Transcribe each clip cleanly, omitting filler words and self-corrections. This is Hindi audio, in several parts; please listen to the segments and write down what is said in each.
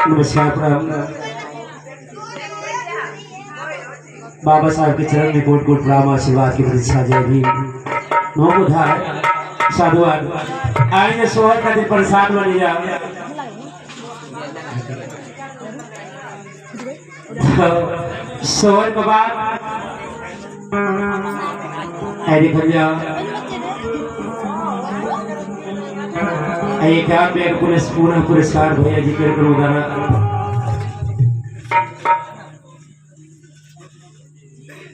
नमस्कार प्रणाम। बाबा साहब के चरण में कोट कोट प्रणाम आशीर्वाद की प्रतीक्षा जय भी नौ उधार साधुवाद आएंगे सोहर का दिन प्रसाद बन जा सोहर के बाद भैया क्या पूरा पुरस्कार भैया जी कर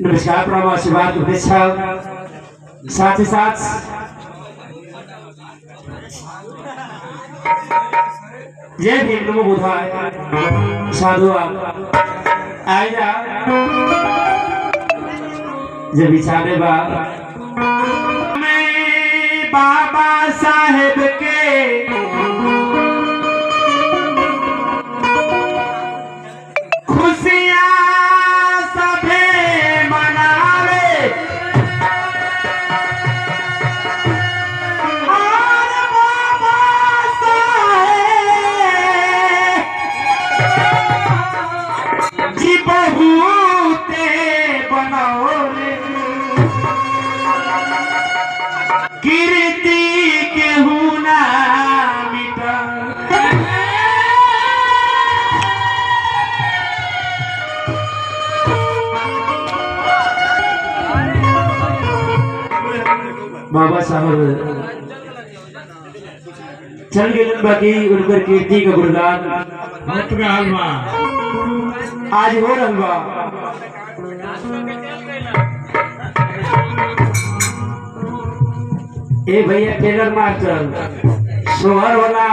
नमस्कार प्रणाम आशीर्वाद की अपेक्षा साथ ही साथ जय भीम नमो बुधाय साधु आएगा जब बिछाने बाबा साहेब के खुशियां सभे मनावे और बाबा साहेब जी बहुते बनौले कीर्ति के हुना मिटा बाबा साहब चल गए बाकी उनकर कीर्ति का गुणगान आज हो रहा ए भैया टेलर मास्टर सोहर वाला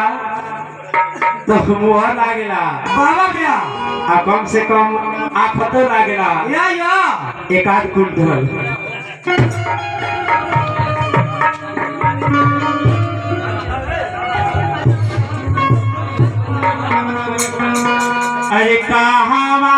तो मोहर लागेला बाबा क्या आ कम से कम आफतो लागेला या एक आध कुंटल अरे कहावा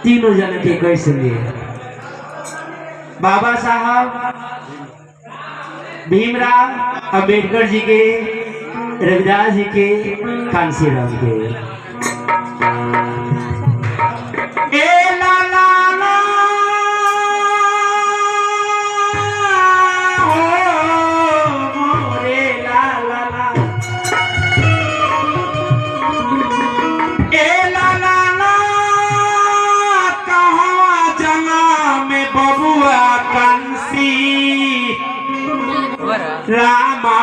तीनों जन के कैसे बाबा साहब भीमराव अंबेडकर जी के रविदास जी के कांसीराम के रामा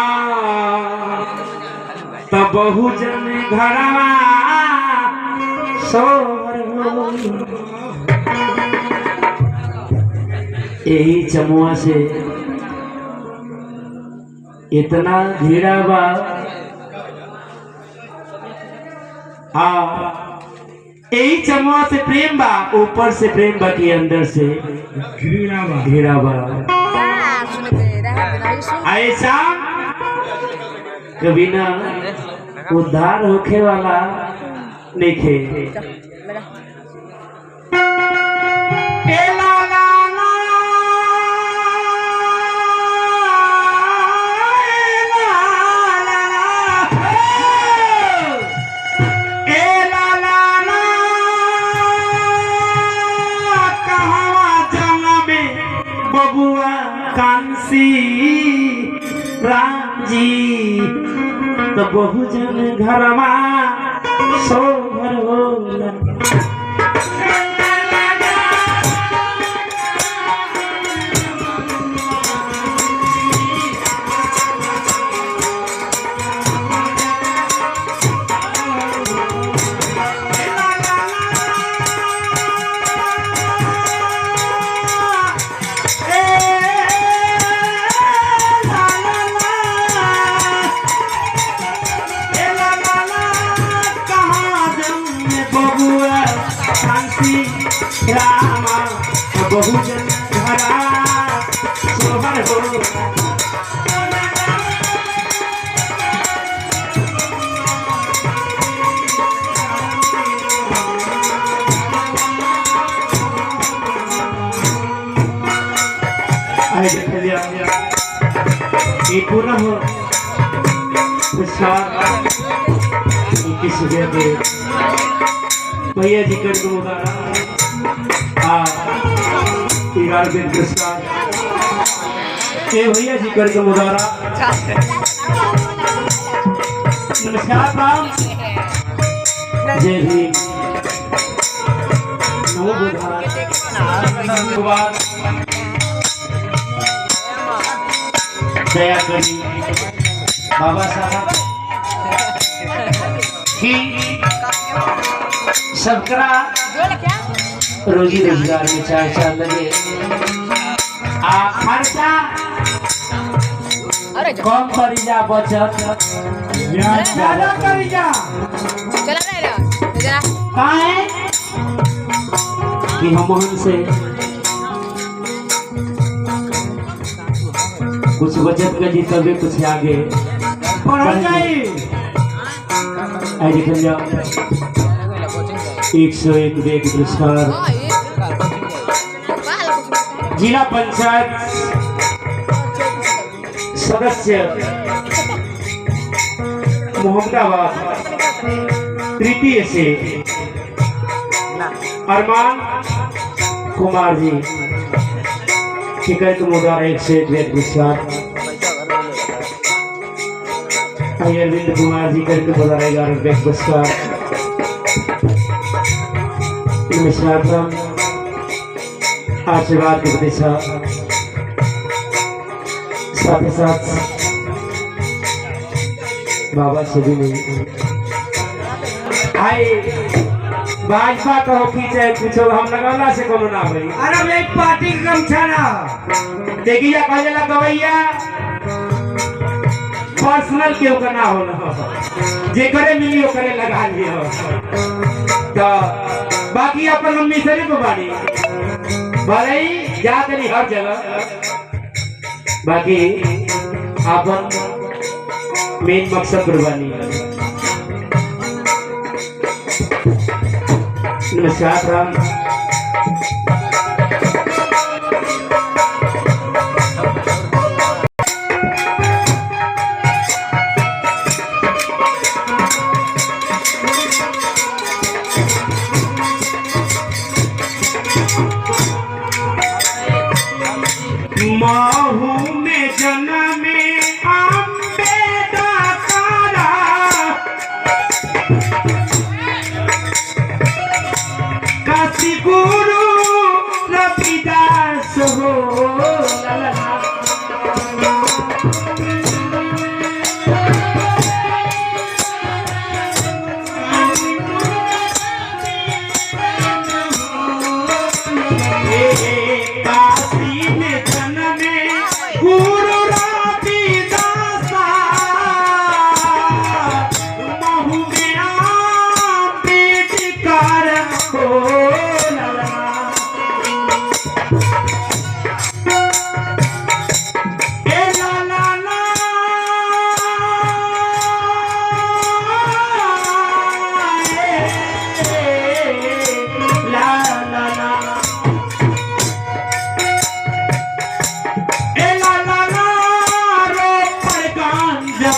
तो बहुजन घरवा सोहर यही चमुआ से इतना घिरा बा यही चमुआ से प्रेम बा ऊपर से प्रेम बा के अंदर से घिरा बा ऐसा कभी ना उद्धार होखे वाला नहीं खे बबुआ कांसी राम जी तो बहुजन घरमा सोहर होला ये पुनः पुरस्कार इक्कीस के भैया जी कर दो 11 दिन पुरस्कार के भैया जी कर दो नमस्कार राम जय भीम नमो बुद्धाय दया करी बाबा साहब की सबका रोजी रोजगार में चार लगे खर्चा कम करी जा बचत ज्यादा करी जा काहे कि हम से कुछ बचत कर दी तभी कुछ आगे बढ़ जाए। 101 वेग पुरस्कार जिला पंचायत सदस्य मोहम्मदाबाद तृतीय से अरमान कुमार जी शिकायत मुद्रा 101 वेग पुरस्कार अरविंद कुमार जी करके बोला रहेगा वेग पुरस्कार आशीर्वाद के प्रतीक्षा साथ ही साथ बाबा से भी नहीं आई भाजपा कहो कि चाहे कुछ हम लगाना से कोनो ना भाई अरे मैं पार्टी का गमछा ना देखिए कहला गवैया पर्सनल क्यों करना हो जे करे मिली वो करे लगा लियो तो बाकी अपन मम्मी से नहीं बानी भले ही जा नहीं हर जगह बाकी अपन मेन मकसद कुर्बानी। नमस्कार राम महू में जन्मे अम्बेडकरा काशी गुरु रविदास हो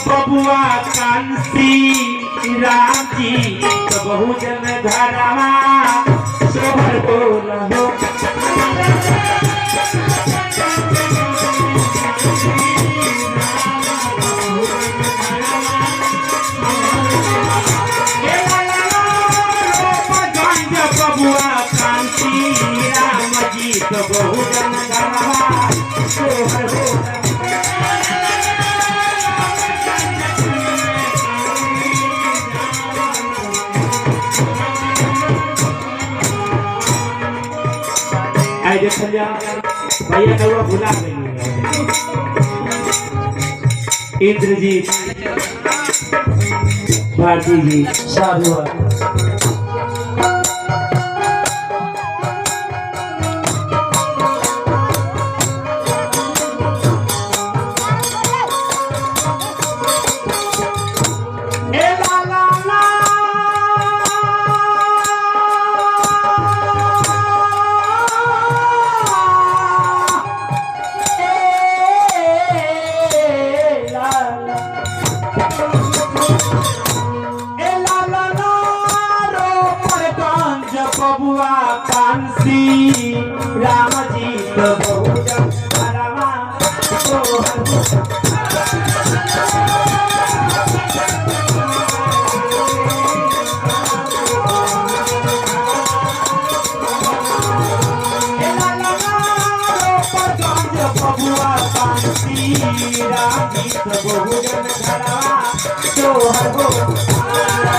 बबुआ कांसी राम जी तो बहुजन धरवा सोहर बोला हो बबुआ कांसी राम जी तो बहुजन धरवा सोहर बोला भैया नौवा भुला गई इंद्रजीत भारती जी साधु बबुआ कांसी राम जी तो बहुजन हरवा बबुआ कांसी राम जी तो बहुजन हरवा तो हरवा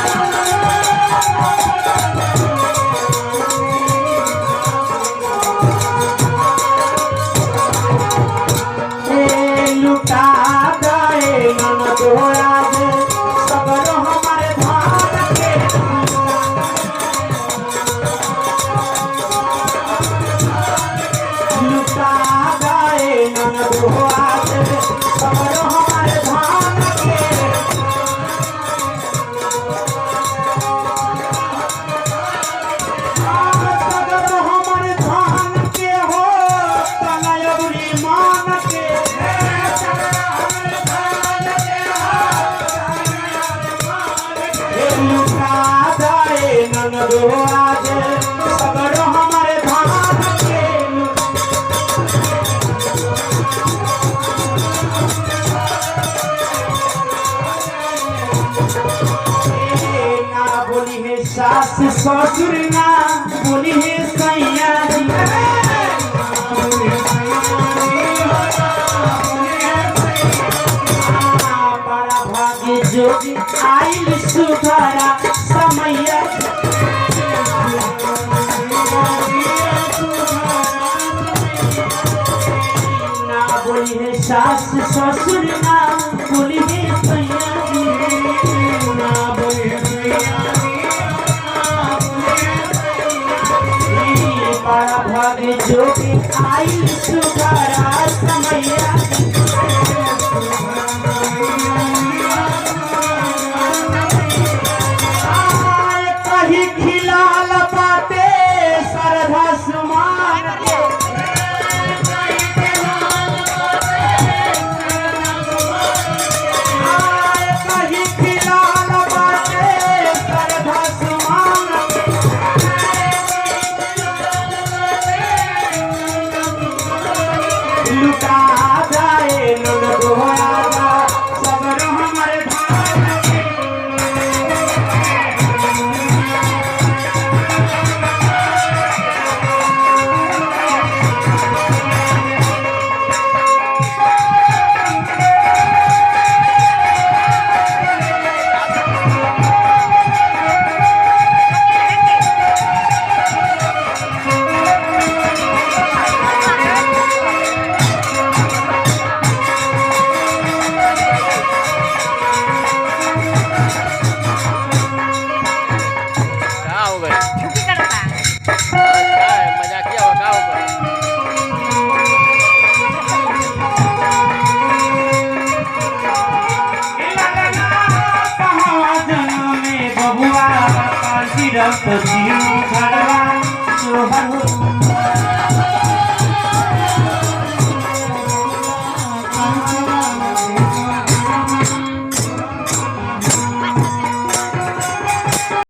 सास ससुर ना बोली है सैया जी बड़ा भाग्य जोगी आइल सुधारा समैया ना बोली है सास ससुर ना बोली है सैया जी ना बोली है बड़ा भाग्य जोगी आइल सुधारा समैया कहीं खिलाल बाते सरधा सुमान के कहीं खिलाल बाते सरधा सुमान लुटा जाए नगोरा सबर हमारे रक्त जीव घरवा सोहर